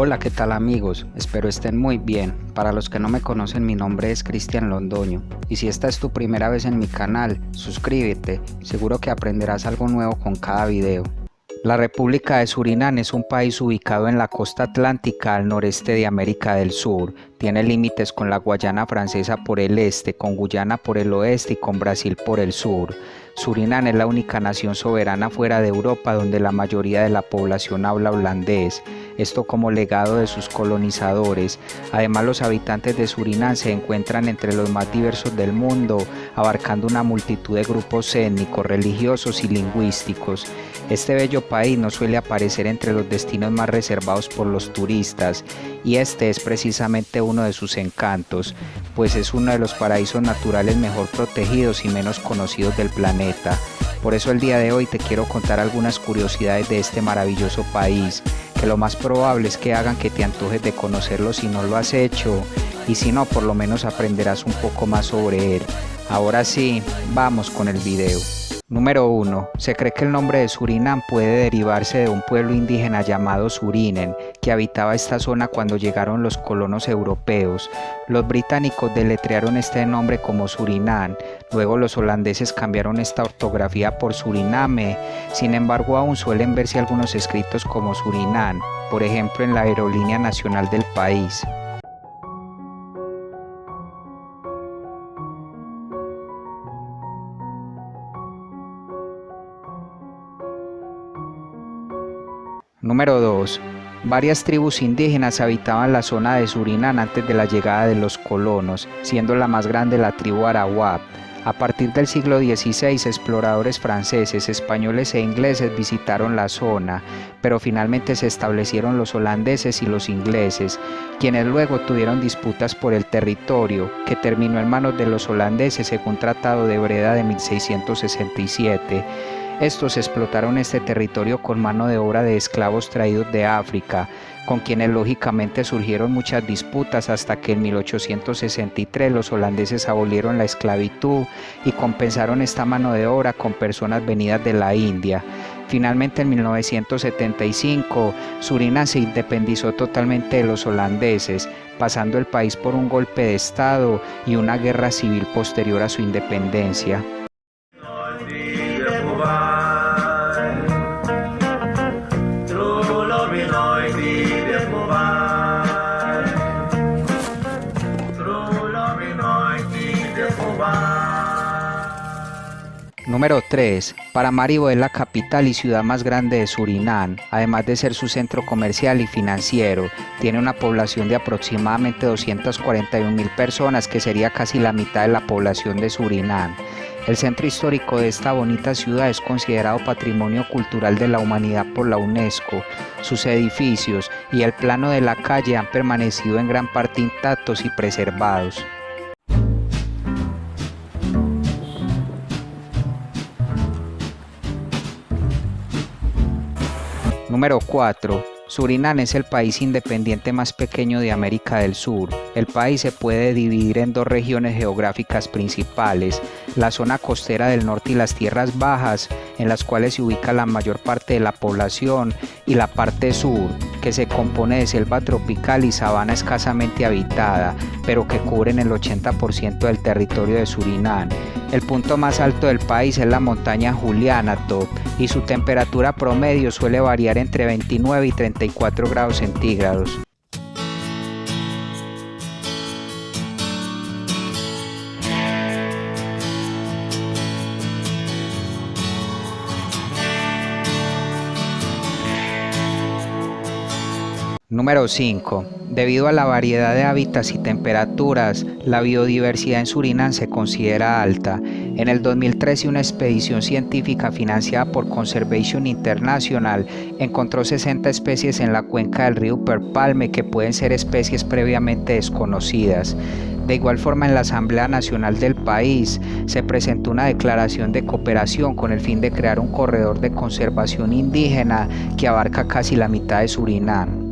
Hola, ¿qué tal amigos? Espero estén muy bien. Para los que no me conocen, mi nombre es Cristian Londoño y si esta es tu primera vez en mi canal, suscríbete, seguro que aprenderás algo nuevo con cada video. La República de Surinam es un país ubicado en la costa atlántica al noreste de América del Sur. Tiene límites con la Guayana Francesa por el este, con Guyana por el oeste y con Brasil por el sur. Surinam es la única nación soberana fuera de Europa donde la mayoría de la población habla holandés, esto como legado de sus colonizadores. Además, los habitantes de Surinam se encuentran entre los más diversos del mundo, abarcando una multitud de grupos étnicos, religiosos y lingüísticos. Este bello país no suele aparecer entre los destinos más reservados por los turistas, y este es precisamente uno de sus encantos, pues es uno de los paraísos naturales mejor protegidos y menos conocidos del planeta. Por eso el día de hoy te quiero contar algunas curiosidades de este maravilloso país, que lo más probable es que hagan que te antojes de conocerlo si no lo has hecho, y si no, por lo menos aprenderás un poco más sobre él. Ahora sí, vamos con el video. Número 1. Se cree que el nombre de Surinam puede derivarse de un pueblo indígena llamado Surinen, que habitaba esta zona cuando llegaron los colonos europeos. Los británicos deletrearon este nombre como Surinam, luego los holandeses cambiaron esta ortografía por Suriname, sin embargo aún suelen verse algunos escritos como Surinam, por ejemplo en la aerolínea nacional del país. Número 2. Varias tribus indígenas habitaban la zona de Surinam antes de la llegada de los colonos, siendo la más grande la tribu Arawak. A partir del siglo XVI, exploradores franceses, españoles e ingleses visitaron la zona, pero finalmente se establecieron los holandeses y los ingleses, quienes luego tuvieron disputas por el territorio, que terminó en manos de los holandeses según Tratado de Breda de 1667. Estos explotaron este territorio con mano de obra de esclavos traídos de África, con quienes lógicamente surgieron muchas disputas hasta que en 1863 los holandeses abolieron la esclavitud y compensaron esta mano de obra con personas venidas de la India. Finalmente en 1975 Surinam se independizó totalmente de los holandeses, pasando el país por un golpe de estado y una guerra civil posterior a su independencia. Número 3. Paramaribo es la capital y ciudad más grande de Surinam, además de ser su centro comercial y financiero. Tiene una población de aproximadamente 241.000 personas, que sería casi la mitad de la población de Surinam. El centro histórico de esta bonita ciudad es considerado Patrimonio Cultural de la Humanidad por la UNESCO. Sus edificios y el plano de la calle han permanecido en gran parte intactos y preservados. Número 4. Surinam es el país independiente más pequeño de América del Sur. El país se puede dividir en dos regiones geográficas principales, la zona costera del norte y las tierras bajas, en las cuales se ubica la mayor parte de la población, y la parte sur, que se compone de selva tropical y sabana escasamente habitada, pero que cubren el 80% del territorio de Surinam. El punto más alto del país es la montaña Julianatop, y su temperatura promedio suele variar entre 29 y 34 grados centígrados. Número 5. Debido a la variedad de hábitats y temperaturas, la biodiversidad en Surinam se considera alta. En el 2013, una expedición científica financiada por Conservation International encontró 60 especies en la cuenca del río Upper Palme que pueden ser especies previamente desconocidas. De igual forma, en la Asamblea Nacional del país se presentó una declaración de cooperación con el fin de crear un corredor de conservación indígena que abarca casi la mitad de Surinam.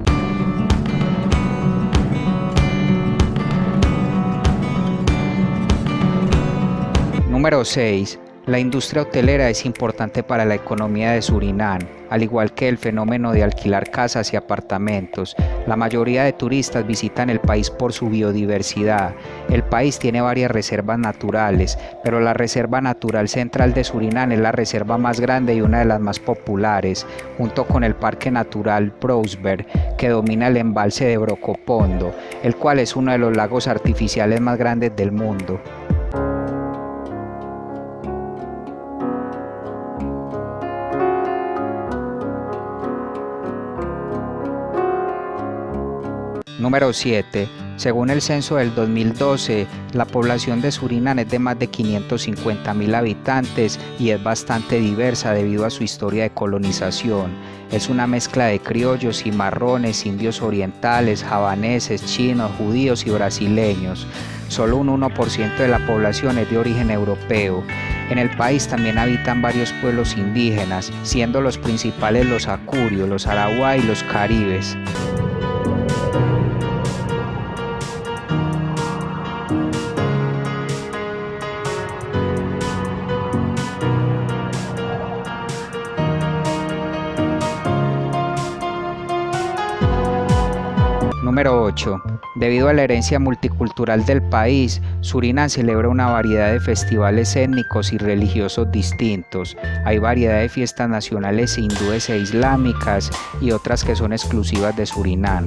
Número 6. La industria hotelera es importante para la economía de Surinam, al igual que el fenómeno de alquilar casas y apartamentos. La mayoría de turistas visitan el país por su biodiversidad. El país tiene varias reservas naturales, pero la Reserva Natural Central de Surinam es la reserva más grande y una de las más populares, junto con el Parque Natural Brownsberg, que domina el embalse de Brokopondo, el cual es uno de los lagos artificiales más grandes del mundo. Número 7. Según el censo del 2012, la población de Surinam es de más de 550.000 habitantes y es bastante diversa debido a su historia de colonización. Es una mezcla de criollos, cimarrones, indios orientales, javaneses, chinos, judíos y brasileños. Solo un 1% de la población es de origen europeo. En el país también habitan varios pueblos indígenas, siendo los principales los acurios, los arahuá y los caribes. Número 8. Debido a la herencia multicultural del país, Surinam celebra una variedad de festivales étnicos y religiosos distintos. Hay variedad de fiestas nacionales hindúes e islámicas y otras que son exclusivas de Surinam.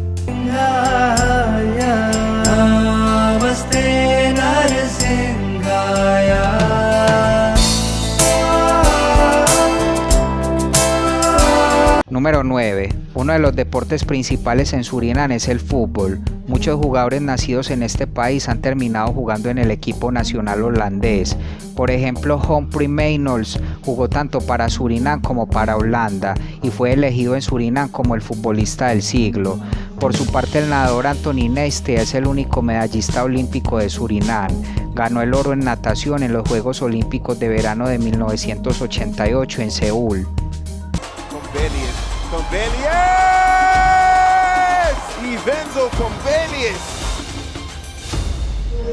Número 9. Uno de los deportes principales en Surinam es el fútbol. Muchos jugadores nacidos en este país han terminado jugando en el equipo nacional holandés. Por ejemplo, Humphrey Meynolds jugó tanto para Surinam como para Holanda y fue elegido en Surinam como el futbolista del siglo. Por su parte, el nadador Anthony Neiste es el único medallista olímpico de Surinam. Ganó el oro en natación en los Juegos Olímpicos de Verano de 1988 en Seúl.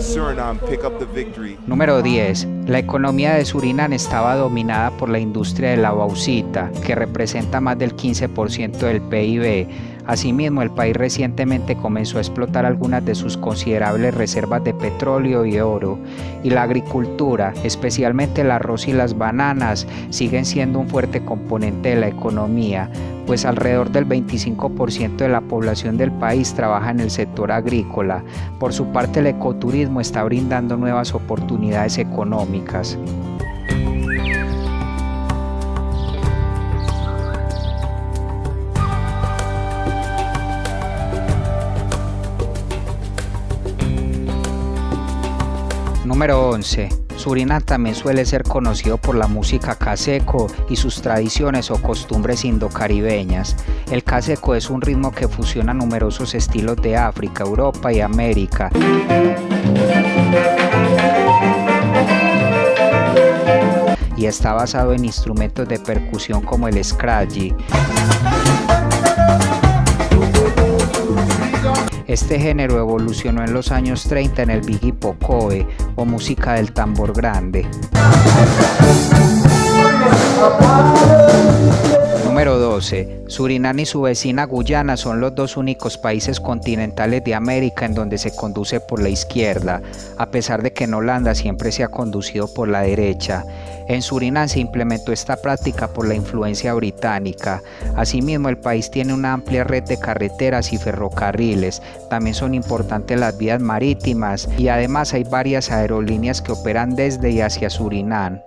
Surinam pick up the victory. Número 10. La economía de Surinam estaba dominada por la industria de la bauxita, que representa más del 15% del PIB. Asimismo, el país recientemente comenzó a explotar algunas de sus considerables reservas de petróleo y oro, y la agricultura, especialmente el arroz y las bananas, siguen siendo un fuerte componente de la economía, pues alrededor del 25% de la población del país trabaja en el sector agrícola. Por su parte, el ecoturismo está brindando nuevas oportunidades económicas. Número 11. Surinam también suele ser conocido por la música caseco y sus tradiciones o costumbres indocaribeñas. El caseco es un ritmo que fusiona numerosos estilos de África, Europa y América. Y está basado en instrumentos de percusión como el scratchy. Este género evolucionó en los años 30 en el Bigi Pocoe, o música del tambor grande. Número 12. Surinam y su vecina Guyana son los dos únicos países continentales de América en donde se conduce por la izquierda, a pesar de que en Holanda siempre se ha conducido por la derecha. En Surinam se implementó esta práctica por la influencia británica. Asimismo, el país tiene una amplia red de carreteras y ferrocarriles. También son importantes las vías marítimas y además hay varias aerolíneas que operan desde y hacia Surinam.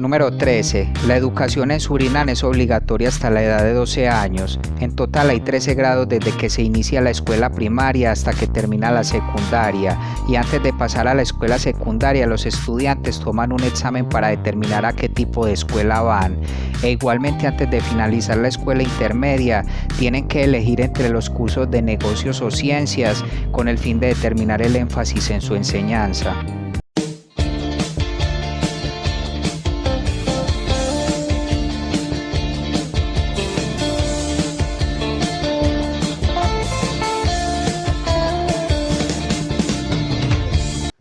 Número 13. La educación en Surinam es obligatoria hasta la edad de 12 años. En total hay 13 grados desde que se inicia la escuela primaria hasta que termina la secundaria. Y antes de pasar a la escuela secundaria, los estudiantes toman un examen para determinar a qué tipo de escuela van. E igualmente antes de finalizar la escuela intermedia, tienen que elegir entre los cursos de negocios o ciencias con el fin de determinar el énfasis en su enseñanza.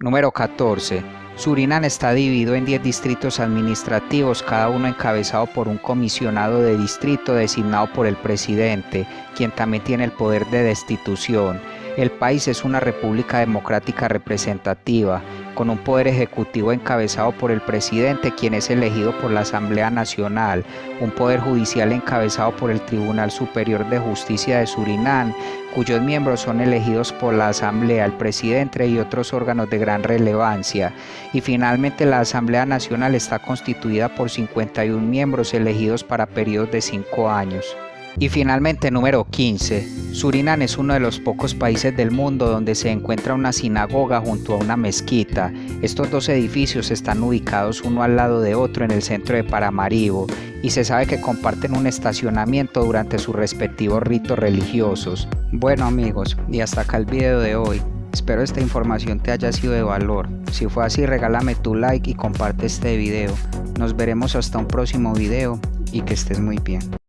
Número 14. Surinam está dividido en 10 distritos administrativos, cada uno encabezado por un comisionado de distrito designado por el presidente, quien también tiene el poder de destitución. El país es una república democrática representativa, con un poder ejecutivo encabezado por el presidente, quien es elegido por la Asamblea Nacional, un poder judicial encabezado por el Tribunal Superior de Justicia de Surinam, cuyos miembros son elegidos por la Asamblea, el presidente y otros órganos de gran relevancia. Y finalmente la Asamblea Nacional está constituida por 51 miembros elegidos para periodos de 5 años. Y finalmente, número 15. Surinam es uno de los pocos países del mundo donde se encuentra una sinagoga junto a una mezquita. Estos dos edificios están ubicados uno al lado de otro en el centro de Paramaribo y se sabe que comparten un estacionamiento durante sus respectivos ritos religiosos. Bueno amigos, y hasta acá el video de hoy. Espero esta información te haya sido de valor. Si fue así, regálame tu like y comparte este video. Nos veremos hasta un próximo video y que estés muy bien.